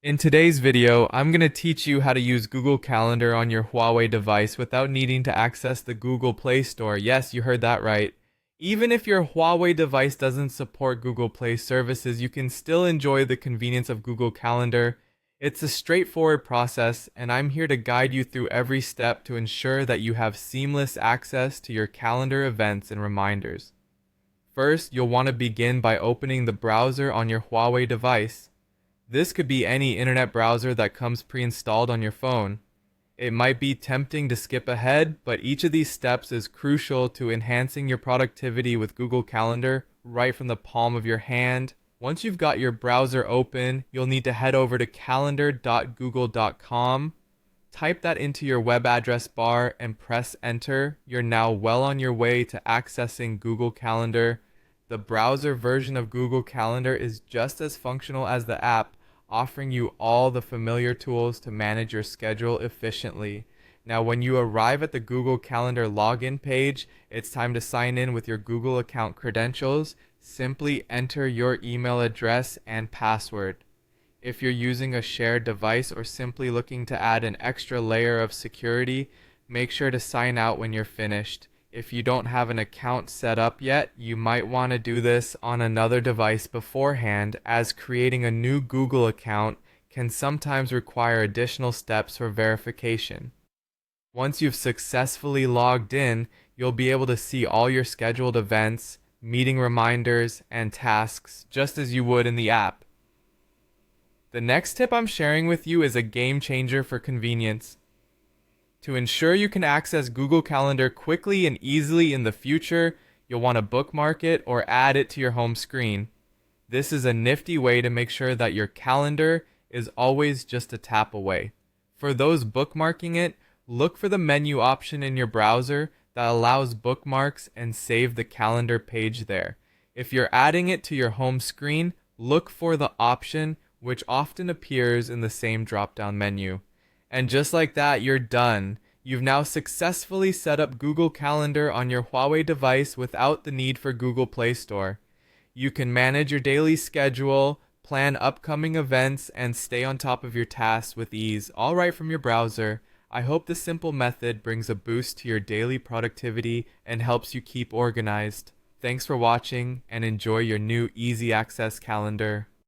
In today's video, I'm going to teach you how to use Google Calendar on your Huawei device without needing to access the Google Play Store. Yes, you heard that right. Even if your Huawei device doesn't support Google Play services, you can still enjoy the convenience of Google Calendar. It's a straightforward process, and I'm here to guide you through every step to ensure that you have seamless access to your calendar events and reminders. First, you'll want to begin by opening the browser on your Huawei device. This could be any internet browser that comes pre-installed on your phone. It might be tempting to skip ahead, but each of these steps is crucial to enhancing your productivity with Google Calendar right from the palm of your hand. Once you've got your browser open, you'll need to head over to calendar.google.com. Type that into your web address bar and press enter. You're now well on your way to accessing Google Calendar. The browser version of Google Calendar is just as functional as the app, offering you all the familiar tools to manage your schedule efficiently. Now, when you arrive at the Google Calendar login page, it's time to sign in with your Google account credentials. Simply enter your email address and password. If you're using a shared device or simply looking to add an extra layer of security, make sure to sign out when you're finished. If you don't have an account set up yet, you might want to do this on another device beforehand, as creating a new Google account can sometimes require additional steps for verification. Once you've successfully logged in, you'll be able to see all your scheduled events, meeting reminders, and tasks just as you would in the app. The next tip I'm sharing with you is a game changer for convenience. To ensure you can access Google Calendar quickly and easily in the future, you'll want to bookmark it or add it to your home screen. This is a nifty way to make sure that your calendar is always just a tap away. For those bookmarking it, look for the menu option in your browser that allows bookmarks and save the calendar page there. If you're adding it to your home screen, look for the option which often appears in the same drop-down menu. And just like that, you're done. You've now successfully set up Google Calendar on your Huawei device without the need for Google Play Store. You can manage your daily schedule, plan upcoming events, and stay on top of your tasks with ease, all right from your browser. I hope this simple method brings a boost to your daily productivity and helps you keep organized. Thanks for watching, and enjoy your new easy access calendar.